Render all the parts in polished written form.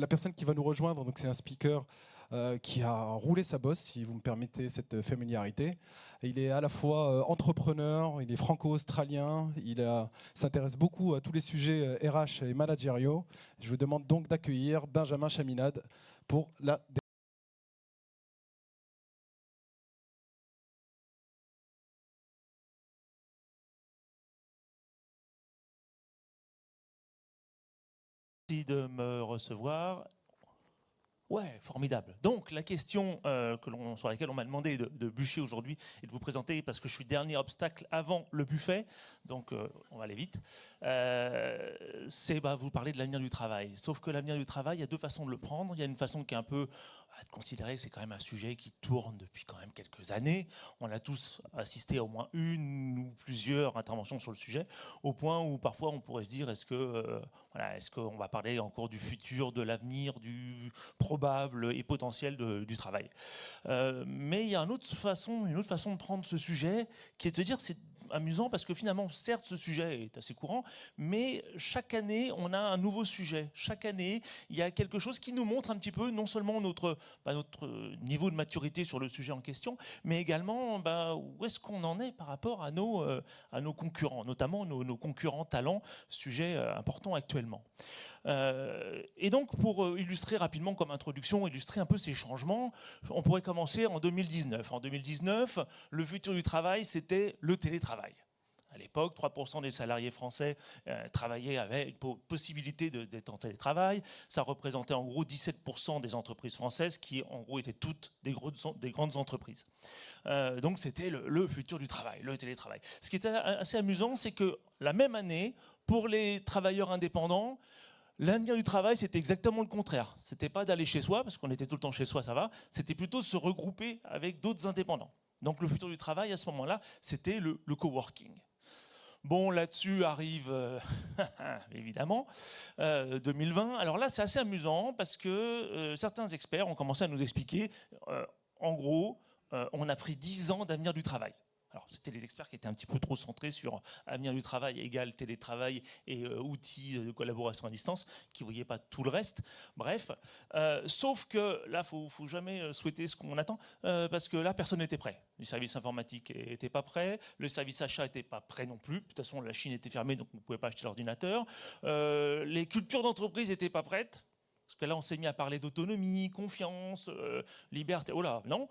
La personne qui va nous rejoindre, donc c'est un speaker qui a roulé sa bosse, si vous me permettez cette familiarité. Il est à la fois entrepreneur, il est franco-australien, s'intéresse beaucoup à tous les sujets RH et managériaux. Je vous demande donc d'accueillir Benjamin Chaminade pour la... Merci de me recevoir. Ouais, formidable. Donc, la question sur laquelle on m'a demandé de bûcher aujourd'hui et de vous présenter, parce que je suis dernier obstacle avant le buffet, donc on va aller vite, c'est vous parler de l'avenir du travail. Sauf que l'avenir du travail, il y a deux façons de le prendre. Il y a une façon qui est un peu de considérer que c'est quand même un sujet qui tourne depuis quand même quelques années. On a tous assisté à au moins une ou plusieurs interventions sur le sujet, au point où parfois on pourrait se dire est-ce qu'on va parler encore du futur, de l'avenir, du probable et potentiel du travail. Mais il y a une autre façon de prendre ce sujet, qui est de se dire c'est amusant parce que finalement, certes, ce sujet est assez courant, mais chaque année, on a un nouveau sujet. Chaque année, il y a quelque chose qui nous montre un petit peu non seulement notre niveau de maturité sur le sujet en question, mais également où est-ce qu'on en est par rapport à nos concurrents, notamment nos concurrents talents, sujet important actuellement. Et donc, pour illustrer rapidement comme introduction, illustrer un peu ces changements, on pourrait commencer en 2019. En 2019, le futur du travail, c'était le télétravail. À l'époque, 3% des salariés français travaillaient avec une possibilité d'être en télétravail. Ça représentait en gros 17% des entreprises françaises qui, en gros, étaient toutes des grandes entreprises. Donc, c'était le futur du travail, le télétravail. Ce qui était assez amusant, c'est que la même année, pour les travailleurs indépendants, l'avenir du travail, c'était exactement le contraire. C'était pas d'aller chez soi, parce qu'on était tout le temps chez soi, ça va. C'était plutôt de se regrouper avec d'autres indépendants. Donc le futur du travail, à ce moment-là, c'était le coworking. Bon, là-dessus arrive, évidemment, 2020. Alors là, c'est assez amusant, parce que certains experts ont commencé à nous expliquer, en gros, on a pris 10 ans d'avenir du travail. Alors, c'était les experts qui étaient un petit peu trop centrés sur avenir du travail égale télétravail et outils de collaboration à distance, qui ne voyaient pas tout le reste. Bref, sauf que là, il ne faut jamais souhaiter ce qu'on attend, parce que là, personne n'était prêt. Les services informatiques n'étaient pas prêts, le service achat n'était pas prêt non plus. De toute façon, la Chine était fermée, donc on ne pouvait pas acheter l'ordinateur. Les cultures d'entreprise n'étaient pas prêtes. Parce que là, on s'est mis à parler d'autonomie, confiance, liberté. Oh là, non.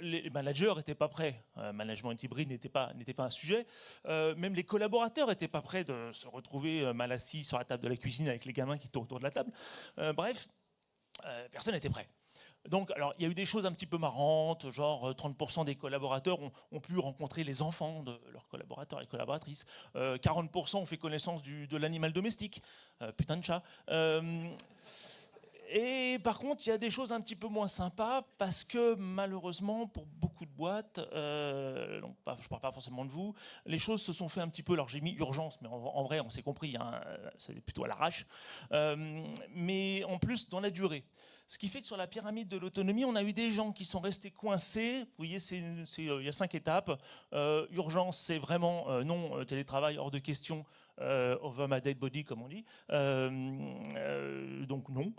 Les managers n'étaient pas prêts. Management hybride n'était pas un sujet. Même les collaborateurs n'étaient pas prêts de se retrouver mal assis sur la table de la cuisine avec les gamins qui étaient autour de la table. Bref, personne n'était prêt. Donc, alors, il y a eu des choses un petit peu marrantes, genre 30% des collaborateurs ont pu rencontrer les enfants de leurs collaborateurs et collaboratrices. 40% ont fait connaissance de l'animal domestique. Putain de chat. Et par contre, il y a des choses un petit peu moins sympas parce que malheureusement, pour beaucoup de boîtes, donc je ne parle pas forcément de vous, les choses se sont fait un petit peu. Alors j'ai mis urgence, mais en vrai, on s'est compris, hein, c'est plutôt à l'arrache. Mais en plus, dans la durée. Ce qui fait que sur la pyramide de l'autonomie, on a eu des gens qui sont restés coincés. Vous voyez, il y a 5 étapes. Urgence, c'est vraiment non, télétravail hors de question, over my dead body, comme on dit. Donc non.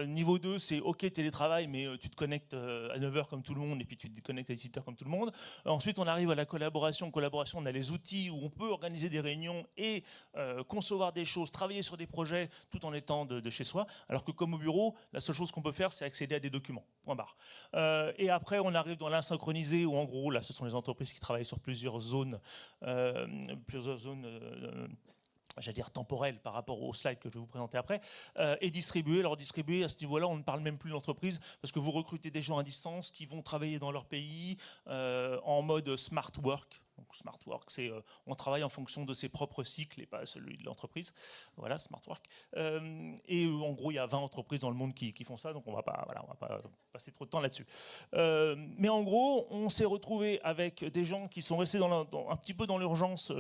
Niveau 2, c'est OK télétravail, mais tu te connectes à 9h comme tout le monde et puis tu te déconnectes à 18h comme tout le monde. Ensuite, on arrive à la collaboration. Collaboration, on a les outils où on peut organiser des réunions et concevoir des choses, travailler sur des projets tout en étant de chez soi. Alors que comme au bureau, la seule chose qu'on peut faire, c'est accéder à des documents. Point barre. Et après, on arrive dans l'insynchronisé où en gros, là, ce sont les entreprises qui travaillent sur plusieurs zones j'allais dire temporel par rapport au slide que je vais vous présenter après, et distribuer. Alors distribuer, à ce niveau-là, on ne parle même plus d'entreprise, parce que vous recrutez des gens à distance qui vont travailler dans leur pays en mode smart work. Donc smart work, c'est on travaille en fonction de ses propres cycles et pas celui de l'entreprise. Voilà, smart work. Et en gros, il y a 20 entreprises dans le monde qui font ça, donc on va pas passer trop de temps là-dessus. Mais en gros, on s'est retrouvé avec des gens qui sont restés un petit peu dans l'urgence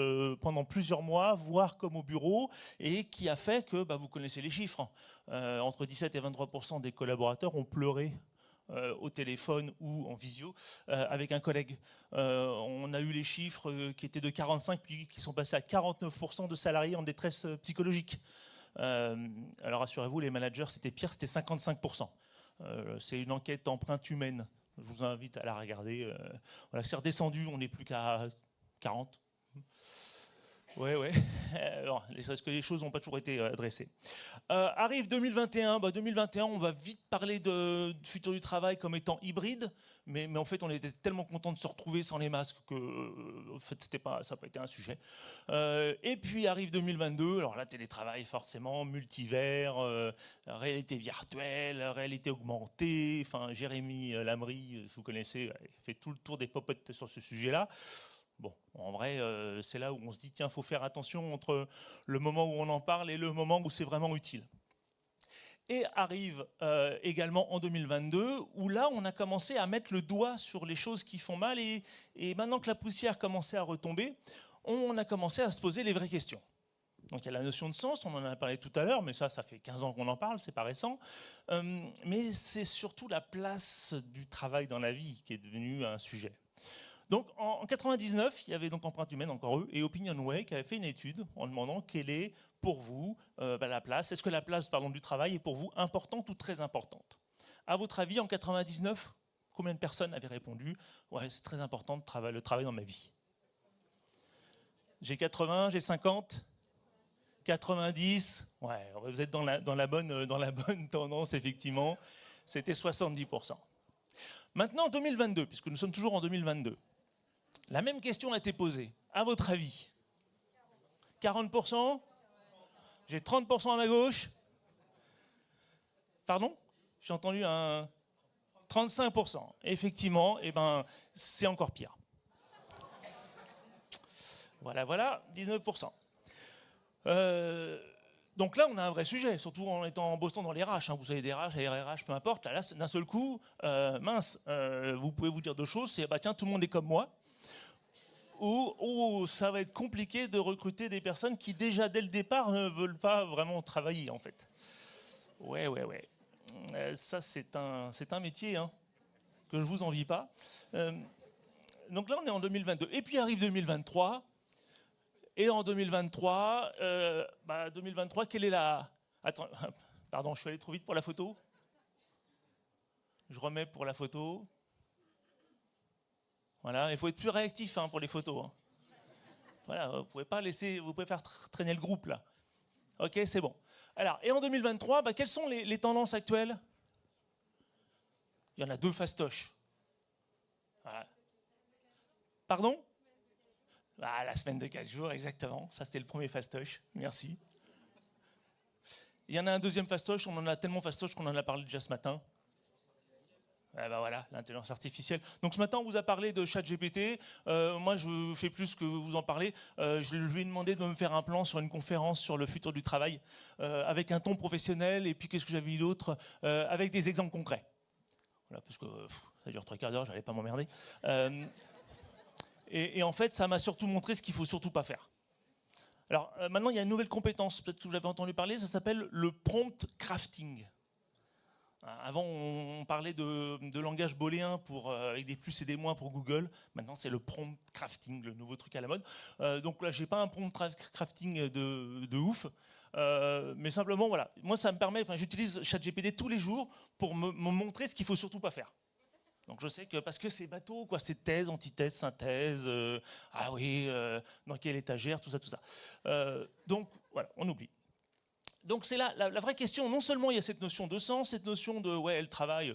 pendant plusieurs mois, voire comme au bureau, et qui a fait que, vous connaissez les chiffres, entre 17 et 23% des collaborateurs ont pleuré au téléphone ou en visio avec un collègue. On a eu les chiffres qui étaient de 45 puis qui sont passés à 49% de salariés en détresse psychologique. Alors rassurez-vous, les managers, c'était pire, c'était 55%. C'est une enquête empreinte humaine. Je vous invite à la regarder. Voilà, c'est redescendu, on n'est plus qu'à 40. Ouais. Est-ce que les choses n'ont pas toujours été adressées. Arrive 2021. 2021, on va vite parler du futur du travail comme étant hybride, mais en fait, on était tellement contents de se retrouver sans les masques que en fait, ça n'a pas été un sujet. Et puis arrive 2022. Alors là, télétravail forcément, multivers, réalité virtuelle, réalité augmentée. Enfin, Jérémy Lamry, si vous connaissez, fait tout le tour des popotes sur ce sujet-là. Bon, en vrai, c'est là où on se dit, tiens, il faut faire attention entre le moment où on en parle et le moment où c'est vraiment utile. Et arrive également en 2022, où là, on a commencé à mettre le doigt sur les choses qui font mal, et maintenant que la poussière commençait à retomber, on a commencé à se poser les vraies questions. Donc il y a la notion de sens, on en a parlé tout à l'heure, mais ça fait 15 ans qu'on en parle, c'est pas récent. Mais c'est surtout la place du travail dans la vie qui est devenue un sujet. Donc en 99, il y avait donc Empreinte Humaine, encore eux, et Opinionway qui avait fait une étude en demandant quelle est pour vous la place. Est-ce que la place du travail est pour vous importante ou très importante? À votre avis, en 99, combien de personnes avaient répondu « Ouais, c'est très important le travail dans ma vie ». J'ai 80, j'ai 50, 90. Ouais, vous êtes dans la bonne tendance, effectivement. C'était 70%. Maintenant, en 2022, puisque nous sommes toujours en 2022, la même question a été posée. À votre avis, 40%? J'ai 30% à ma gauche. Pardon? J'ai entendu un 35%. Effectivement, c'est encore pire. Voilà, 19%. Donc là, on a un vrai sujet, surtout en bossant dans les RH. Vous savez, des RH, les RH, peu importe. Là, d'un seul coup, vous pouvez vous dire deux choses. C'est, tiens, tout le monde est comme moi. Ou ça va être compliqué de recruter des personnes qui, déjà, dès le départ, ne veulent pas vraiment travailler, en fait. Ouais. Ça, c'est un métier que je vous envie pas. Donc là, on est en 2022. Et puis arrive 2023. Et en 2023, 2023, quelle est la... Attends, pardon, je suis allé trop vite pour la photo. Je remets pour la photo. Voilà, il faut être plus réactif pour les photos. Voilà, vous pouvez pas laisser, vous pouvez faire traîner le groupe là. Ok, c'est bon. Alors, et en 2023, quelles sont les tendances actuelles? Il y en a deux fastoches. Voilà. Pardon? La semaine de 4 jours, exactement. Ça, c'était le premier fastoche. Merci. Il y en a un deuxième fastoche. On en a tellement fastoche qu'on en a parlé déjà ce matin. Voilà, l'intelligence artificielle. Donc ce matin, on vous a parlé de ChatGPT. Moi, je fais plus que vous en parler. Je lui ai demandé de me faire un plan sur une conférence sur le futur du travail, avec un ton professionnel, et puis qu'est-ce que j'avais mis d'autre, avec des exemples concrets. Voilà, parce que ça dure 3 quarts d'heure, j'allais pas m'emmerder. Et en fait, ça m'a surtout montré ce qu'il ne faut surtout pas faire. Alors maintenant, il y a une nouvelle compétence, peut-être que vous l'avez entendu parler, ça s'appelle le prompt crafting. Avant, on parlait de langage booléen avec des plus et des moins pour Google. Maintenant, c'est le prompt crafting, le nouveau truc à la mode. Donc là, je n'ai pas un prompt crafting de ouf. Mais simplement, voilà. Moi, ça me permet, j'utilise ChatGPT tous les jours pour me montrer ce qu'il ne faut surtout pas faire. Donc je sais que, parce que c'est bateau, quoi, c'est thèse, antithèse, synthèse, dans quelle étagère, tout ça. Donc voilà, on oublie. Donc c'est là la vraie question. Non seulement il y a cette notion de sens, cette notion de le travail,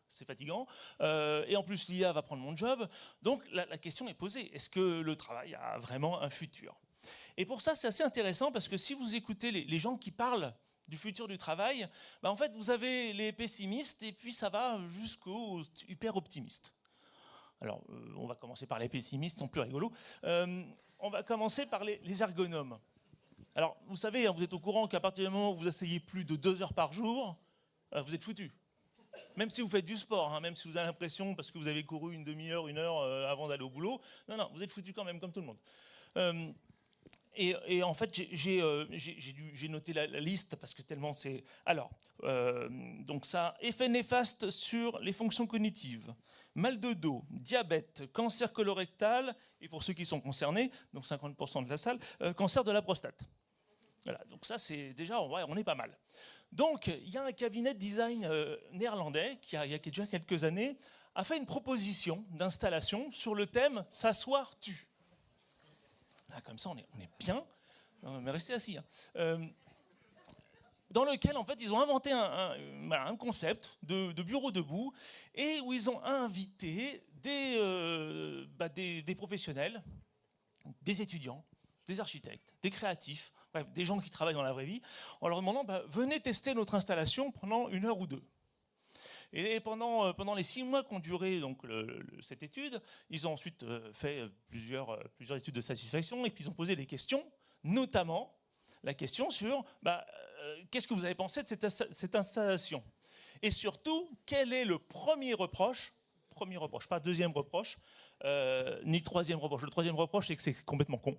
c'est fatigant, et en plus l'IA va prendre mon job. Donc la question est posée, est-ce que le travail a vraiment un futur? Et pour ça, c'est assez intéressant, parce que si vous écoutez les gens qui parlent du futur du travail, en fait vous avez les pessimistes, et puis ça va jusqu'aux hyper optimistes. Alors on va commencer par les pessimistes, ils sont plus rigolos. On va commencer par les ergonomes. Alors, vous savez, vous êtes au courant qu'à partir du moment où vous asseyez plus de 2 heures par jour, vous êtes foutu. Même si vous faites du sport, même si vous avez l'impression, parce que vous avez couru une demi-heure, 1 heure avant d'aller au boulot, non, vous êtes foutu quand même, comme tout le monde. Et en fait, j'ai noté la liste, parce que tellement c'est... Alors, donc ça, effet néfaste sur les fonctions cognitives, mal de dos, diabète, cancer colorectal, et pour ceux qui sont concernés, donc 50% de la salle, cancer de la prostate. Voilà, donc ça, c'est déjà, on est pas mal. Donc, il y a un cabinet de design néerlandais qui, il y a déjà quelques années, a fait une proposition d'installation sur le thème « S'asseoir tue ». Comme ça, on est bien, mais restez assis. Dans lequel, en fait, ils ont inventé un concept de bureau debout et où ils ont invité des professionnels, des étudiants, des architectes, des créatifs, bref, des gens qui travaillent dans la vraie vie, en leur demandant venez tester notre installation pendant 1 heure ou 2. Et pendant les 6 mois qu'ont duré donc, cette étude, ils ont ensuite fait plusieurs études de satisfaction et puis ils ont posé des questions, notamment la question sur qu'est-ce que vous avez pensé de cette installation? Et surtout, quel est le premier reproche, pas deuxième reproche, ni troisième reproche. Le troisième reproche, c'est que c'est complètement con.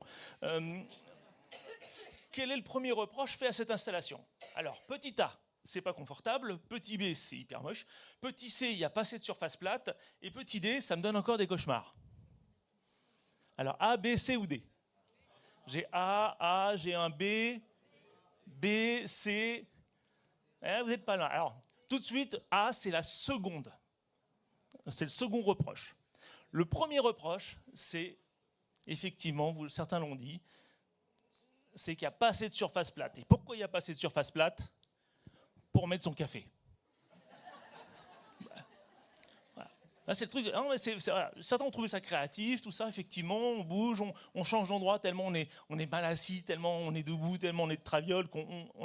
Quel est le premier reproche fait à cette installation? Alors, petit A, c'est pas confortable. Petit B, c'est hyper moche. Petit C, il n'y a pas assez de surface plate. Et petit D, ça me donne encore des cauchemars. Alors, A, B, C ou D? J'ai A, j'ai un B, B, C. Vous n'êtes pas là. Alors, tout de suite, A, c'est la seconde. C'est le second reproche. Le premier reproche, c'est, effectivement, certains l'ont dit, c'est qu'il n'y a pas assez de surface plate. Et pourquoi il n'y a pas assez de surface plate? Pour mettre son café. Voilà. Là, c'est le truc. Non, mais voilà. Certains ont trouvé ça créatif, tout ça, effectivement, on bouge, on change d'endroit tellement on est mal assis, tellement on est debout, tellement on est de traviole,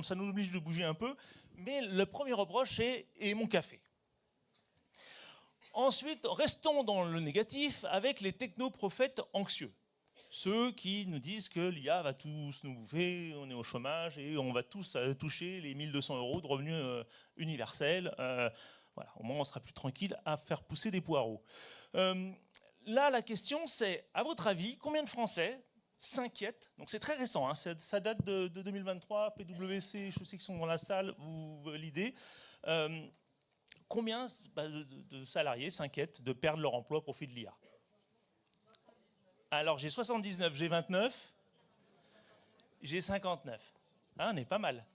ça nous oblige de bouger un peu. Mais le premier reproche, c'est « et mon café ». Ensuite, restons dans le négatif avec les technoprophètes anxieux. Ceux qui nous disent que l'IA va tous nous bouffer, on est au chômage et on va tous toucher les 1 200 € de revenus universels. Voilà, au moins on sera plus tranquille à faire pousser des poireaux. Là, la question c'est, à votre avis, combien de Français s'inquiètent? Donc c'est très récent, hein, ça date de 2023, PwC, je sais qu'ils sont dans la salle, vous validez. Combien de salariés s'inquiètent de perdre leur emploi au profit de l'IA? Alors j'ai 79, j'ai 29, j'ai 59. On est pas mal.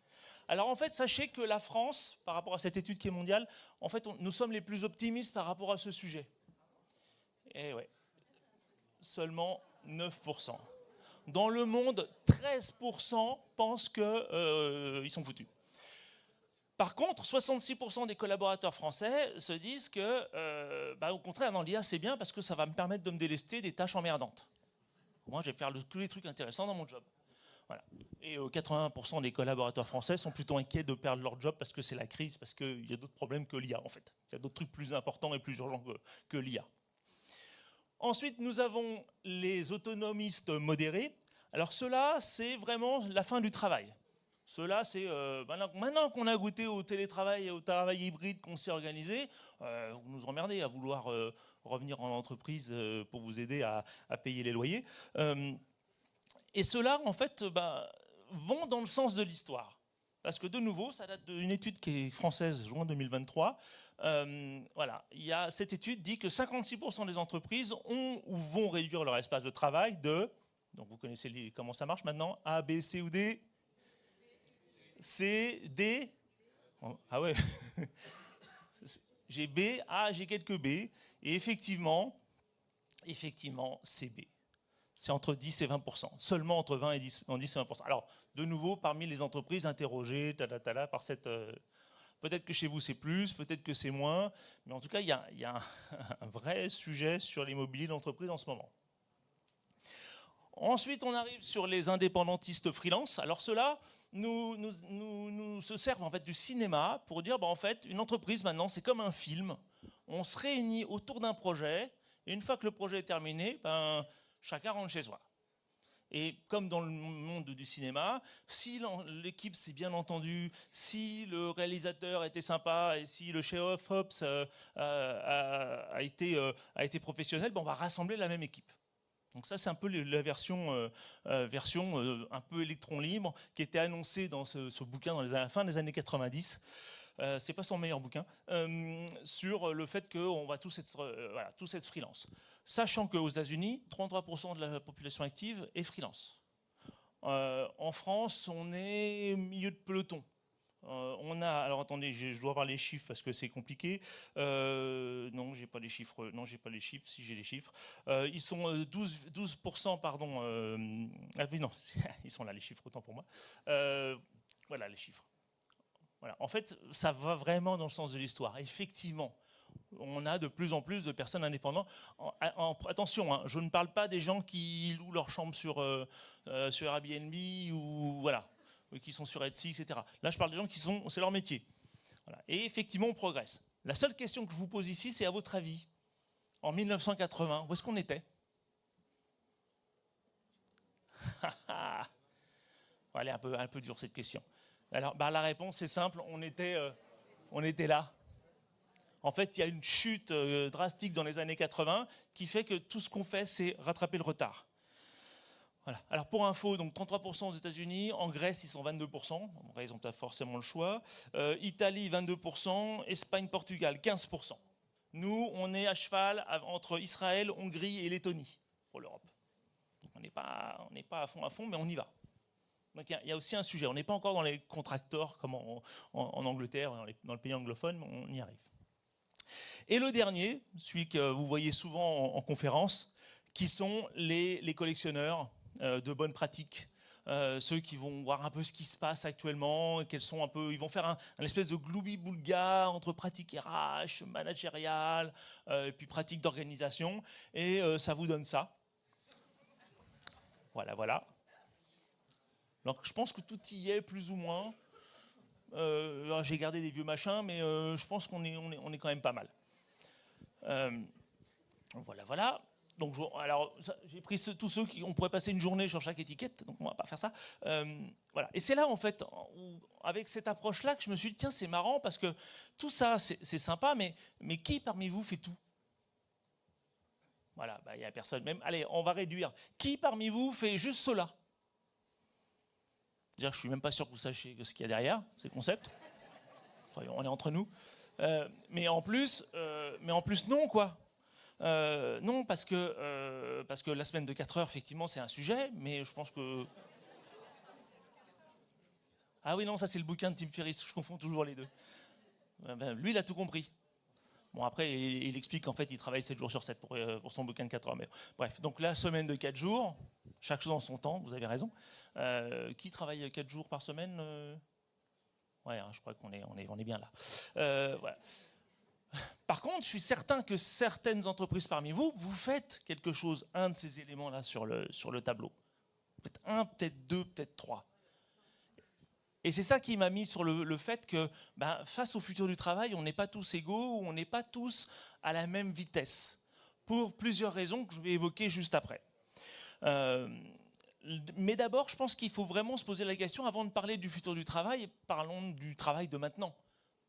Alors en fait, sachez que la France, par rapport à cette étude qui est mondiale, en fait, nous sommes les plus optimistes par rapport à ce sujet. Et ouais, seulement 9%. Dans le monde, 13% pensent qu'ils sont foutus. Par contre, 66% des collaborateurs français se disent que, au contraire, dans l'IA, c'est bien parce que ça va me permettre de me délester des tâches emmerdantes. Moi, je vais faire tous les trucs intéressants dans mon job. Voilà. Et 80% des collaborateurs français sont plutôt inquiets de perdre leur job parce que c'est la crise, parce qu'il y a d'autres problèmes que l'IA, en fait. Il y a d'autres trucs plus importants et plus urgents que l'IA. Ensuite, nous avons les autonomistes modérés. Alors, ceux-là, c'est vraiment la fin du travail. Ceux-là, c'est maintenant qu'on a goûté au télétravail et au travail hybride qu'on s'est organisé, vous nous emmerdez à vouloir revenir en entreprise pour vous aider à payer les loyers. Et ceux-là, en fait, vont dans le sens de l'histoire. Parce que de nouveau, ça date d'une étude qui est française, juin 2023. Voilà, cette étude dit que 56% des entreprises ont ou vont réduire leur espace de travail de, donc vous connaissez comment ça marche maintenant, A, B, C ou D? C, D. Ah ouais. J'ai B, A, j'ai quelques B. Et effectivement, c'est B. C'est entre 10 et 20%. Seulement entre 20 et 10 et 20%. Alors, de nouveau, parmi les entreprises interrogées, par cette... peut-être que chez vous c'est plus, peut-être que c'est moins, mais en tout cas, il y a un vrai sujet sur l'immobilier d'entreprise en ce moment. Ensuite, on arrive sur les indépendantistes freelance. Alors ceux-là nous se servent en fait du cinéma pour dire, en fait, une entreprise maintenant, c'est comme un film. On se réunit autour d'un projet, et une fois que le projet est terminé, chacun rentre chez soi. Et comme dans le monde du cinéma, si l'équipe s'est bien entendue, si le réalisateur était sympa et si le chef-ops a été professionnel, on va rassembler la même équipe. Donc ça, c'est un peu la version un peu électron libre qui était annoncée dans ce bouquin dans la fin des années 90. C'est pas son meilleur bouquin, sur le fait qu'on va tous être freelance. Sachant qu'aux États-Unis, 33% de la population active est freelance. En France, on est au milieu de peloton. On a, alors attendez, je dois avoir les chiffres parce que c'est compliqué. Non, j'ai pas les chiffres. Non, j'ai pas les chiffres. Si j'ai les chiffres, ils sont 12%, pardon. Ah oui, non, ils sont là les chiffres, autant pour moi. Voilà les chiffres. Voilà. En fait, ça va vraiment dans le sens de l'histoire. Effectivement, on a de plus en plus de personnes indépendantes. Attention, hein, je ne parle pas des gens qui louent leur chambre sur Airbnb ou voilà, qui sont sur Etsy, etc. Là, je parle des gens qui sont, c'est leur métier. Voilà. Et effectivement, on progresse. La seule question que je vous pose ici, c'est à votre avis, en 1980, où est-ce qu'on était? Elle est un peu dure cette question. Alors, la réponse est simple, on était là. En fait, il y a une chute drastique dans les années 80 qui fait que tout ce qu'on fait, c'est rattraper le retard. Voilà. Alors pour info, donc 33% aux États-Unis, en Grèce ils sont 22%, bon, ils ont pas forcément le choix. Italie 22%, Espagne, Portugal 15%. Nous, on est à cheval entre Israël, Hongrie et Lettonie pour l'Europe. On n'est pas à fond, mais on y va. Donc il y a aussi un sujet. On n'est pas encore dans les contracteurs comme en Angleterre, dans les pays anglophones, mais on y arrive. Et le dernier, celui que vous voyez souvent en conférence, qui sont les collectionneurs de bonnes pratiques, ceux qui vont voir un peu ce qui se passe actuellement, ils vont faire un espèce de gloubi-boulga entre pratique RH, managériale, et puis pratique d'organisation, et ça vous donne ça. Voilà. Donc je pense que tout y est plus ou moins. J'ai gardé des vieux machins, mais je pense qu'on est quand même pas mal. Voilà. Donc, j'ai pris tous ceux qui on pourrait passer une journée sur chaque étiquette, donc on va pas faire ça. Voilà. Et c'est là en fait, avec cette approche-là, que je me suis dit tiens, c'est marrant parce que tout ça, c'est sympa, mais qui parmi vous fait tout? Voilà, il y a personne. Même, allez, on va réduire. Qui parmi vous fait juste cela? Déjà, je suis même pas sûr que vous sachiez ce qu'il y a derrière ces concepts. Enfin, on est entre nous. Mais en plus, non, quoi. Non, parce que la semaine de 4 heures, effectivement, c'est un sujet, mais je pense que... Ah oui, non, ça c'est le bouquin de Tim Ferriss, je confonds toujours les deux. Lui, il a tout compris. Bon, après, il explique qu'en fait, il travaille 7 jours sur 7 pour son bouquin de 4 heures. Mais, bref, donc la semaine de 4 jours, chaque chose en son temps, vous avez raison. Qui travaille 4 jours par semaine Ouais, hein, je crois qu'on est bien là. Voilà. Par contre, je suis certain que certaines entreprises parmi vous, vous faites quelque chose, un de ces éléments-là sur le tableau. Peut-être un, peut-être deux, peut-être trois. Et c'est ça qui m'a mis sur le fait que face au futur du travail, on n'est pas tous égaux, on n'est pas tous à la même vitesse, pour plusieurs raisons que je vais évoquer juste après. Mais d'abord, je pense qu'il faut vraiment se poser la question, avant de parler du futur du travail, parlons du travail de maintenant.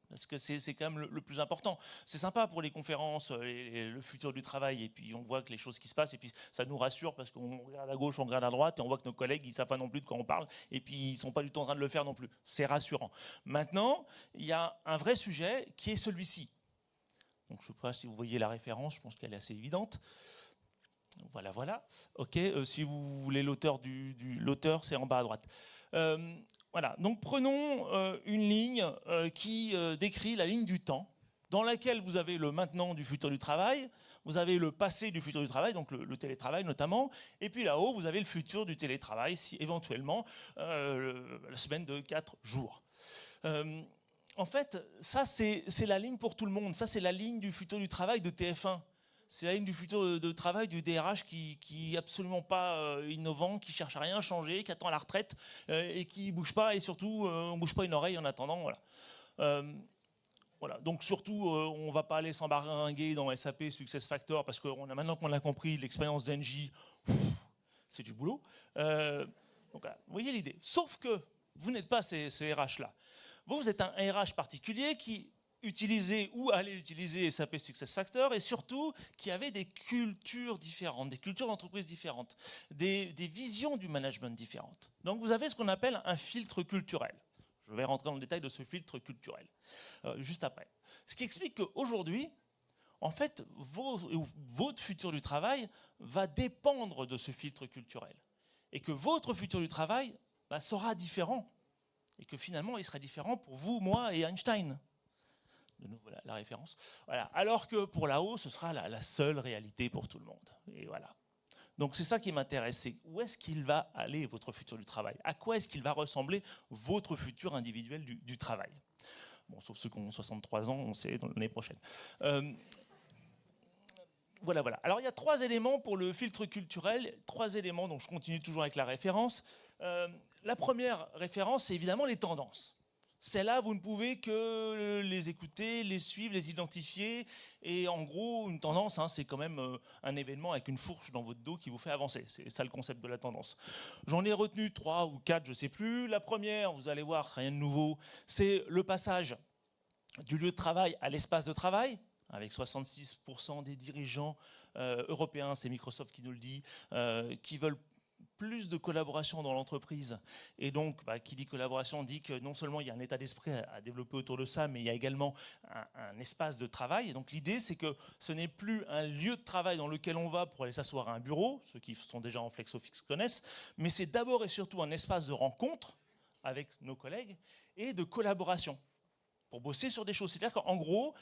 Parce que c'est quand même le plus important. C'est sympa pour les conférences, le futur du travail, et puis on voit que les choses qui se passent, et puis ça nous rassure parce qu'on regarde à gauche, on regarde à droite, et on voit que nos collègues, ils ne savent pas non plus de quoi on parle, et puis ils ne sont pas du tout en train de le faire non plus. C'est rassurant. Maintenant, il y a un vrai sujet qui est celui-ci. Donc je ne sais pas si vous voyez la référence, je pense qu'elle est assez évidente. Voilà. Ok, si vous voulez l'auteur l'auteur, c'est en bas à droite. Voilà, donc prenons une ligne qui décrit la ligne du temps, dans laquelle vous avez le maintenant du futur du travail, vous avez le passé du futur du travail, donc le télétravail notamment, et puis là-haut, vous avez le futur du télétravail, si éventuellement la semaine de 4 jours. En fait, ça c'est la ligne pour tout le monde, ça c'est la ligne du futur du travail de TF1. C'est la ligne du futur de travail du DRH qui est absolument pas innovant, qui cherche à rien changer, qui attend la retraite et qui bouge pas, et surtout on bouge pas une oreille en attendant. Voilà. Donc surtout on va pas aller s'embarringuer dans SAP SuccessFactors parce que maintenant qu'on l'a compris, l'expérience d'Engie, c'est du boulot. Donc voilà, vous voyez l'idée. Sauf que vous n'êtes pas ces RH là. Vous êtes un RH particulier qui utiliser ou aller utiliser SAP SuccessFactors, et surtout qui avait des cultures différentes, des cultures d'entreprise différentes, des visions du management différentes. Donc vous avez ce qu'on appelle un filtre culturel. Je vais rentrer dans le détail de ce filtre culturel juste après. Ce qui explique qu'aujourd'hui, en fait, votre futur du travail va dépendre de ce filtre culturel. et que votre futur du travail sera différent, et que finalement il sera différent pour vous, moi et Einstein. De nouveau la référence. Voilà. Alors que pour là-haut, ce sera la seule réalité pour tout le monde. Et voilà. Donc c'est ça qui m'intéresse, c'est où est-ce qu'il va aller votre futur du travail? À quoi est-ce qu'il va ressembler votre futur individuel du travail? Bon, sauf ceux qui ont 63 ans, on sait, dans l'année prochaine. Voilà, voilà. Alors il y a 3 éléments pour le filtre culturel, 3 éléments, donc je continue toujours avec la référence. La première référence, c'est évidemment les tendances. Celles-là, vous ne pouvez que les écouter, les suivre, les identifier. Et en gros, une tendance, c'est quand même un événement avec une fourche dans votre dos qui vous fait avancer. C'est ça le concept de la tendance. J'en ai retenu 3 ou 4, je ne sais plus. La première, vous allez voir, rien de nouveau, c'est le passage du lieu de travail à l'espace de travail, avec 66% des dirigeants européens, c'est Microsoft qui nous le dit, qui veulent plus de collaboration dans l'entreprise. Et donc, qui dit collaboration dit que non seulement il y a un état d'esprit à développer autour de ça, mais il y a également un espace de travail. Et donc l'idée, c'est que ce n'est plus un lieu de travail dans lequel on va pour aller s'asseoir à un bureau, ceux qui sont déjà en flexo-fixe connaissent, mais c'est d'abord et surtout un espace de rencontre avec nos collègues et de collaboration pour bosser sur des choses. C'est-à-dire qu'en gros,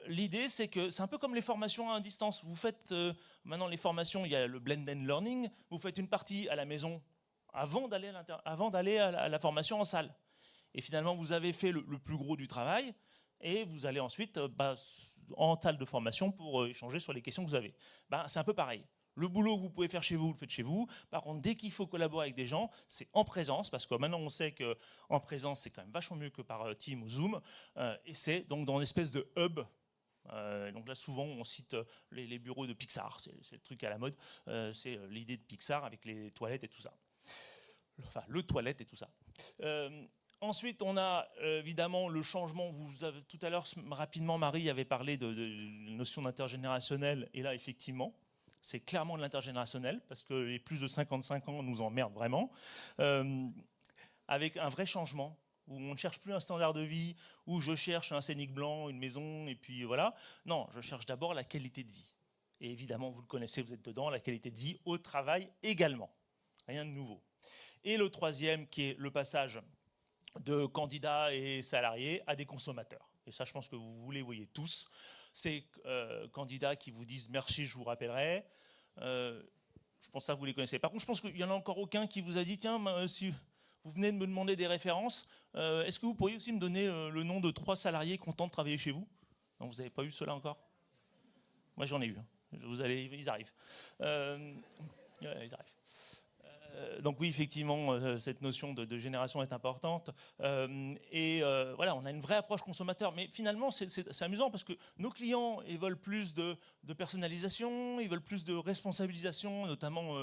l'idée, c'est que c'est un peu comme les formations à distance. Vous faites, maintenant les formations, il y a le blended learning, vous faites une partie à la maison avant d'aller à la formation en salle. Et finalement, vous avez fait le plus gros du travail, et vous allez ensuite en salle de formation pour échanger sur les questions que vous avez. C'est un peu pareil. Le boulot que vous pouvez faire chez vous, vous le faites chez vous. Par contre, dès qu'il faut collaborer avec des gens, c'est en présence, parce que maintenant on sait qu'en présence, c'est quand même vachement mieux que par Teams ou Zoom. Et c'est donc dans une espèce de hub. Donc là, souvent, on cite les bureaux de Pixar. C'est le truc à la mode. C'est l'idée de Pixar avec les toilettes et tout ça. Enfin, le toilette et tout ça. Ensuite, on a évidemment le changement. Vous avez, tout à l'heure, rapidement, Marie avait parlé de la notion d'intergénérationnel. Et là, effectivement, c'est clairement de l'intergénérationnel, parce que les plus de 55 ans nous emmerdent vraiment, avec un vrai changement, où on ne cherche plus un standard de vie, où je cherche un scénic blanc, une maison, et puis voilà. Non, je cherche d'abord la qualité de vie. Et évidemment, vous le connaissez, vous êtes dedans, la qualité de vie au travail également. Rien de nouveau. Et le troisième, qui est le passage de candidats et salariés à des consommateurs. Et ça, je pense que vous les voyez tous. Ces candidats qui vous disent « merci, je vous rappellerai ». Je pense que ça, vous les connaissez. Par contre, je pense qu'il n'y en a encore aucun qui vous a dit « tiens, si vous venez de me demander des références, est-ce que vous pourriez aussi me donner le nom de 3 salariés contents de travailler chez vous ?» Non, vous n'avez pas eu cela encore? Moi, j'en ai eu. Ils arrivent. Ils arrivent. Donc oui, effectivement, cette notion de génération est importante. Voilà, on a une vraie approche consommateur. Mais finalement, c'est amusant parce que nos clients, ils veulent plus de personnalisation, ils veulent plus de responsabilisation, notamment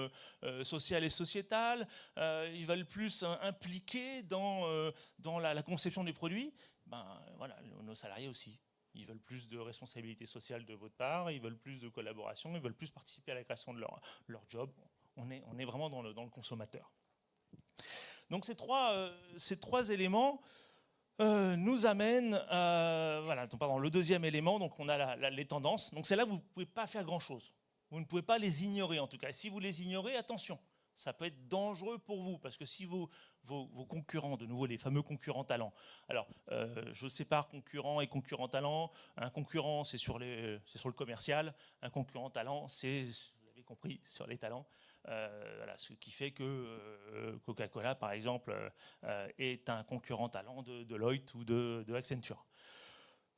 sociale et sociétale. Ils veulent plus impliquer dans la conception des produits. Voilà, nos salariés aussi. Ils veulent plus de responsabilité sociale de votre part, ils veulent plus de collaboration, ils veulent plus participer à la création de leur job. On est vraiment dans le consommateur. Donc ces trois éléments nous amènent voilà, le deuxième élément, donc on a les tendances. Donc c'est là où vous ne pouvez pas faire grand-chose. Vous ne pouvez pas les ignorer en tout cas. Et si vous les ignorez, attention, ça peut être dangereux pour vous, parce que si vos concurrents, de nouveau les fameux concurrents talents, alors je sépare concurrent et concurrent talent. Un concurrent, c'est sur le commercial. Un concurrent talent, c'est, vous avez compris, sur les talents. Voilà, ce qui fait que Coca-Cola, par exemple, est un concurrent talent de Deloitte ou de Accenture.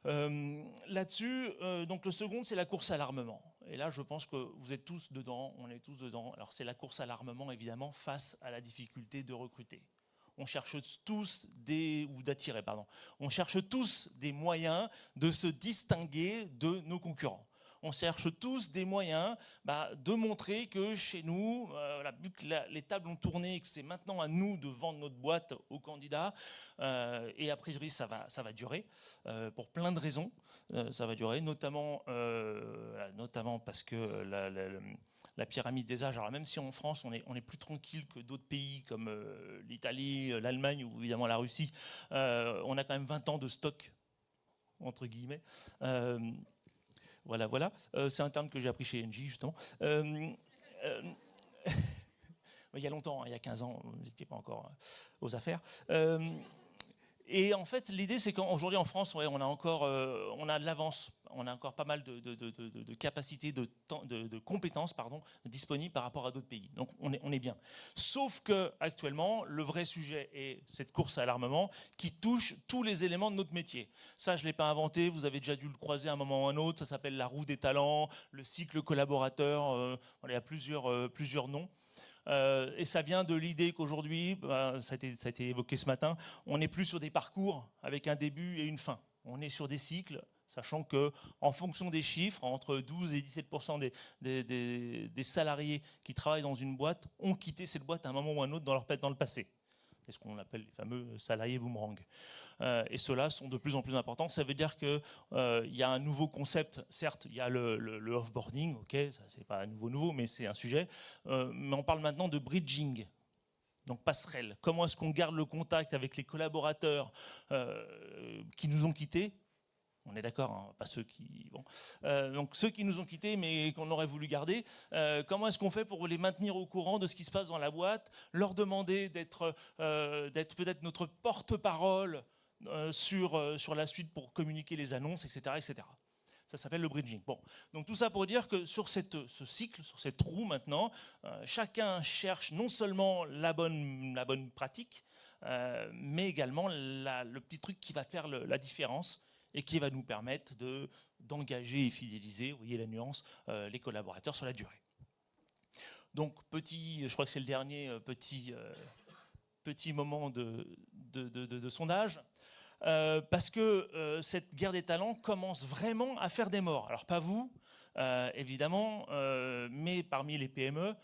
Là-dessus, donc le second, c'est la course à l'armement. Et là, je pense que vous êtes tous dedans, on est tous dedans. Alors c'est la course à l'armement, évidemment, face à la difficulté de recruter. On cherche tous d'attirer, pardon. On cherche tous des moyens de se distinguer de nos concurrents. On cherche tous des moyens de montrer que chez nous, vu que les tables ont tourné et que c'est maintenant à nous de vendre notre boîte aux candidats, et a priori ça va durer, pour plein de raisons, ça va durer, notamment parce que la pyramide des âges, alors même si en France on est plus tranquille que d'autres pays comme l'Italie, l'Allemagne ou évidemment la Russie, on a quand même 20 ans de stock, entre guillemets. Voilà. C'est un terme que j'ai appris chez Engie, justement. Il y a longtemps, hein, il y a 15 ans, vous n'étiez pas encore aux affaires. Et en fait, l'idée, c'est qu'aujourd'hui en France, ouais, on a de l'avance, on a encore pas mal de capacités, de compétences disponibles par rapport à d'autres pays. Donc on est bien. Sauf que actuellement, le vrai sujet est cette course à l'armement qui touche tous les éléments de notre métier. Ça, je ne l'ai pas inventé, vous avez déjà dû le croiser à un moment ou à un autre. Ça s'appelle la roue des talents, le cycle collaborateur. Il y a plusieurs noms. Et ça vient de l'idée qu'aujourd'hui, ça a été évoqué ce matin, on n'est plus sur des parcours avec un début et une fin. On est sur des cycles, sachant qu'en fonction des chiffres, entre 12 et 17% des salariés qui travaillent dans une boîte ont quitté cette boîte à un moment ou à un autre dans le passé. C'est ce qu'on appelle les fameux salariés boomerang. Et ceux-là sont de plus en plus importants. Ça veut dire qu'il y a un nouveau concept. Certes, il y a le off-boarding, ok, ça c'est pas nouveau, mais c'est un sujet. Mais on parle maintenant de bridging. Donc passerelle. Comment est-ce qu'on garde le contact avec les collaborateurs qui nous ont quittés? On est d'accord, hein, pas ceux qui... Bon. Donc ceux qui nous ont quittés mais qu'on aurait voulu garder, comment est-ce qu'on fait pour les maintenir au courant de ce qui se passe dans la boîte, leur demander d'être peut-être notre porte-parole sur la suite pour communiquer les annonces, etc. etc. Ça s'appelle le bridging. Bon. Donc tout ça pour dire que sur ce cycle, sur cette roue maintenant, chacun cherche non seulement la bonne pratique, mais également le petit truc qui va faire la différence et qui va nous permettre d'engager et fidéliser, vous voyez la nuance, les collaborateurs sur la durée. Donc je crois que c'est le dernier petit moment de sondage, parce que cette guerre des talents commence vraiment à faire des morts. Alors pas vous, évidemment, mais parmi les PME,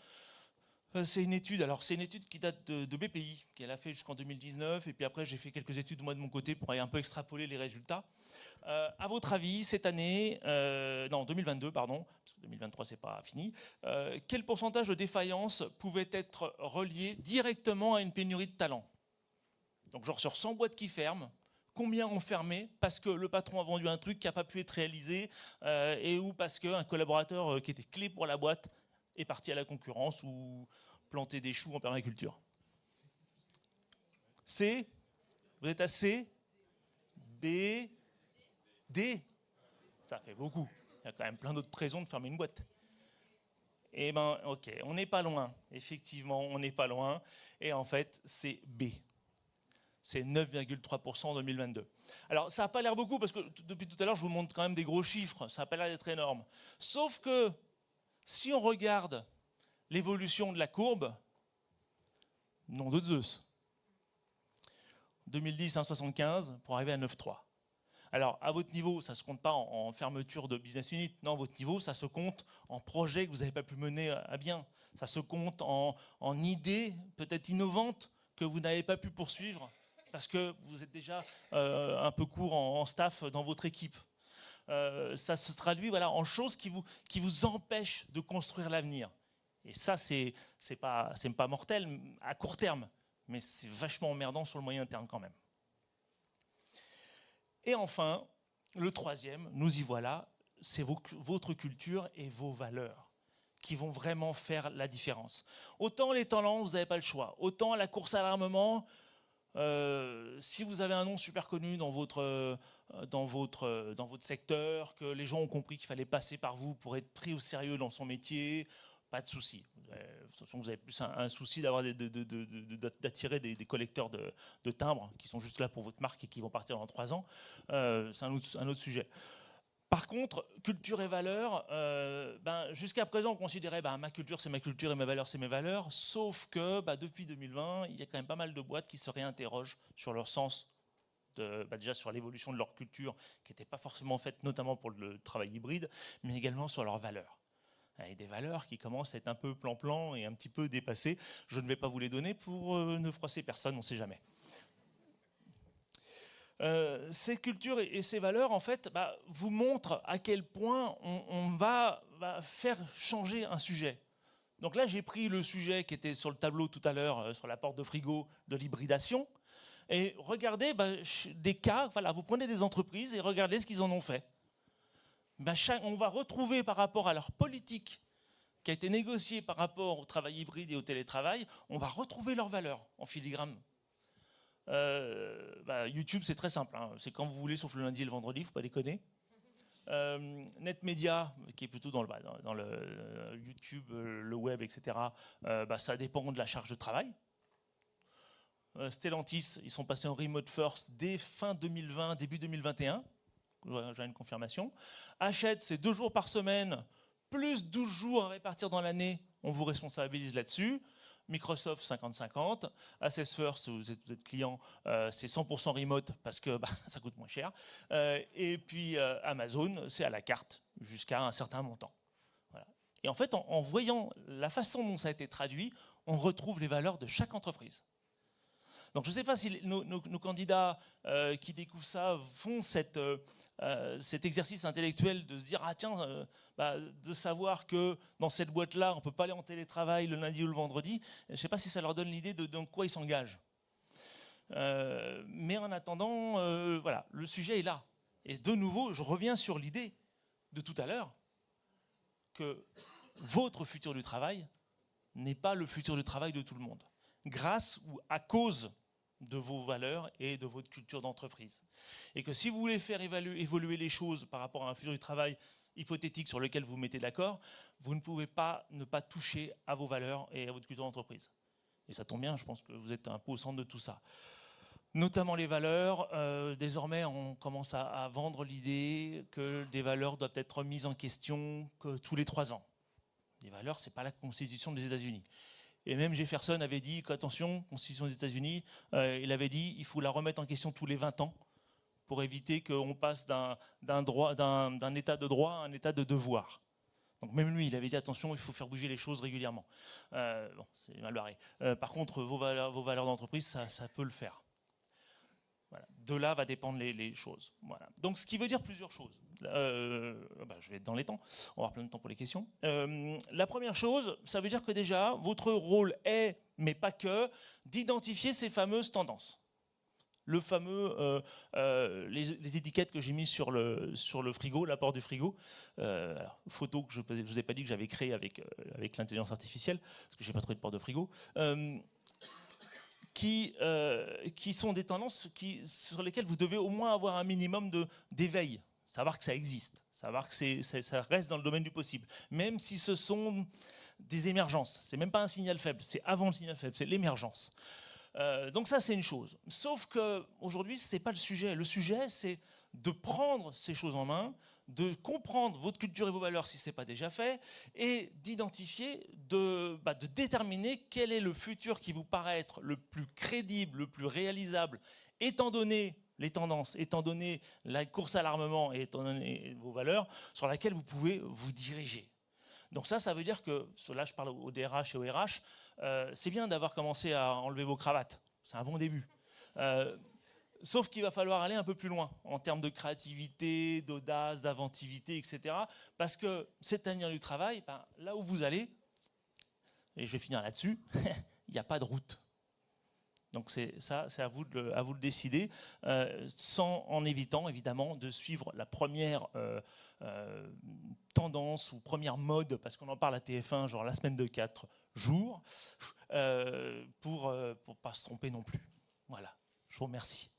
c'est une étude qui date de BPI, qu'elle a fait jusqu'en 2019, et puis après j'ai fait quelques études moi de mon côté pour aller un peu extrapoler les résultats. À votre avis, cette année, 2022, pardon, parce que 2023 c'est pas fini, quel pourcentage de défaillances pouvait être relié directement à une pénurie de talent? Donc genre sur 100 boîtes qui ferment, combien ont fermé parce que le patron a vendu un truc qui n'a pas pu être réalisé ou parce qu'un collaborateur qui était clé pour la boîte est parti à la concurrence ou planter des choux en permaculture? C? Vous êtes à C? B? D? Ça fait beaucoup. Il y a quand même plein d'autres raisons de fermer une boîte. Eh ben, ok, on n'est pas loin. Effectivement, on n'est pas loin. Et en fait, c'est B. C'est 9,3% en 2022. Alors, ça n'a pas l'air beaucoup, parce que depuis tout à l'heure, je vous montre quand même des gros chiffres. Ça n'a pas l'air d'être énorme. Sauf que, si on regarde l'évolution de la courbe, nom de Zeus. 2010, 1,75 pour arriver à 9,3. Alors, à votre niveau, ça ne se compte pas en fermeture de business unit. Non, votre niveau, ça se compte en projets que vous n'avez pas pu mener à bien. Ça se compte en idées peut-être innovantes que vous n'avez pas pu poursuivre parce que vous êtes déjà un peu court en staff dans votre équipe. Ça se traduit en choses qui vous empêchent de construire l'avenir. Et ça, c'est pas mortel à court terme, mais c'est vachement emmerdant sur le moyen terme quand même. Et enfin, le troisième, nous y voilà, c'est votre culture et vos valeurs qui vont vraiment faire la différence. Autant les talents, vous n'avez pas le choix. Autant la course à l'armement, si vous avez un nom super connu dans votre secteur, que les gens ont compris qu'il fallait passer par vous pour être pris au sérieux dans son métier, pas de souci. Vous avez plus un souci d'attirer des collecteurs de timbres qui sont juste là pour votre marque et qui vont partir dans 3 ans. C'est un autre sujet. Par contre, culture et valeurs, jusqu'à présent, on considérait ma culture, c'est ma culture et mes valeurs, c'est mes valeurs. Sauf que depuis 2020, il y a quand même pas mal de boîtes qui se réinterrogent sur leur sens, déjà sur l'évolution de leur culture, qui n'était pas forcément faite, notamment pour le travail hybride, mais également sur leurs valeurs. Et des valeurs qui commencent à être un peu plan-plan et un petit peu dépassées. Je ne vais pas vous les donner pour ne froisser personne, on ne sait jamais. Ces cultures et ces valeurs, en fait, vous montrent à quel point on va faire changer un sujet. Donc là, j'ai pris le sujet qui était sur le tableau tout à l'heure, sur la porte de frigo, de l'hybridation. Et regardez des cas, vous prenez des entreprises et regardez ce qu'ils en ont fait. On va retrouver par rapport à leur politique qui a été négocié par rapport au travail hybride et au télétravail, on va retrouver leurs valeurs en filigrane. YouTube, c'est très simple, hein. C'est quand vous voulez, sauf le lundi et le vendredi, faut pas déconner. NetMedia, qui est plutôt dans le YouTube, le web, etc., ça dépend de la charge de travail. Stellantis, ils sont passés en remote first dès fin 2020, début 2021. J'ai une confirmation. Hachette, c'est 2 jours par semaine, plus 12 jours à répartir dans l'année. On vous responsabilise là-dessus. Microsoft, 50-50. Access First, vous êtes client, c'est 100% remote parce que ça coûte moins cher. Et puis Amazon, c'est à la carte jusqu'à un certain montant. Voilà. Et en fait, en voyant la façon dont ça a été traduit, on retrouve les valeurs de chaque entreprise. Donc je ne sais pas si nos candidats qui découvrent ça font cet exercice intellectuel de se dire ah tiens, de savoir que dans cette boîte-là, on ne peut pas aller en télétravail le lundi ou le vendredi. Je ne sais pas si ça leur donne l'idée de dans quoi ils s'engagent. Mais en attendant, voilà, le sujet est là. Et de nouveau, je reviens sur l'idée de tout à l'heure que votre futur du travail n'est pas le futur du travail de tout le monde, grâce ou à cause de vos valeurs et de votre culture d'entreprise. Et que si vous voulez faire évoluer les choses par rapport à un futur du travail hypothétique sur lequel vous vous mettez d'accord, vous ne pouvez pas ne pas toucher à vos valeurs et à votre culture d'entreprise. Et ça tombe bien, je pense que vous êtes un peu au centre de tout ça. Notamment les valeurs. Désormais, on commence à vendre l'idée que des valeurs doivent être mises en question que tous les 3 ans. Les valeurs, ce n'est pas la Constitution des États-Unis. Et même Jefferson avait dit qu'attention, Constitution des États-Unis, il avait dit il faut la remettre en question tous les 20 ans pour éviter qu'on passe d'un état de droit à un état de devoir. Donc même lui, il avait dit attention, il faut faire bouger les choses régulièrement. Bon, c'est mal barré. Par contre, vos valeurs d'entreprise, ça peut le faire. Voilà. De là va dépendre les choses. Voilà. Donc ce qui veut dire plusieurs choses. Je vais être dans les temps, on va avoir plein de temps pour les questions. La première chose, ça veut dire que déjà, votre rôle est, mais pas que, d'identifier ces fameuses tendances. Le fameux, les étiquettes que j'ai mises sur le frigo, l'apport du frigo. Alors, photo que je ne vous ai pas dit que j'avais créée avec l'intelligence artificielle, parce que je n'ai pas trouvé de porte de frigo. Qui sont des tendances sur lesquelles vous devez au moins avoir un minimum d'éveil, savoir que ça existe, savoir que ça reste dans le domaine du possible, même si ce sont des émergences. C'est même pas un signal faible, c'est avant le signal faible, c'est l'émergence. Donc ça, c'est une chose. Sauf qu'aujourd'hui, ce n'est pas le sujet. Le sujet, c'est de prendre ces choses en main, de comprendre votre culture et vos valeurs si ce n'est pas déjà fait, et d'identifier, de déterminer quel est le futur qui vous paraît être le plus crédible, le plus réalisable, étant donné les tendances, étant donné la course à l'armement et étant donné vos valeurs, sur laquelle vous pouvez vous diriger. Donc ça veut dire que, là je parle au DRH et au RH, c'est bien d'avoir commencé à enlever vos cravates, c'est un bon début. Sauf qu'il va falloir aller un peu plus loin en termes de créativité, d'audace, d'inventivité, etc. Parce que cette année du travail, là où vous allez, et je vais finir là-dessus, il n'y a pas de route. Donc c'est à vous de le décider, en évitant évidemment de suivre la première tendance ou première mode, parce qu'on en parle à TF1, genre la semaine de 4 jours, pour ne pas se tromper non plus. Voilà, je vous remercie.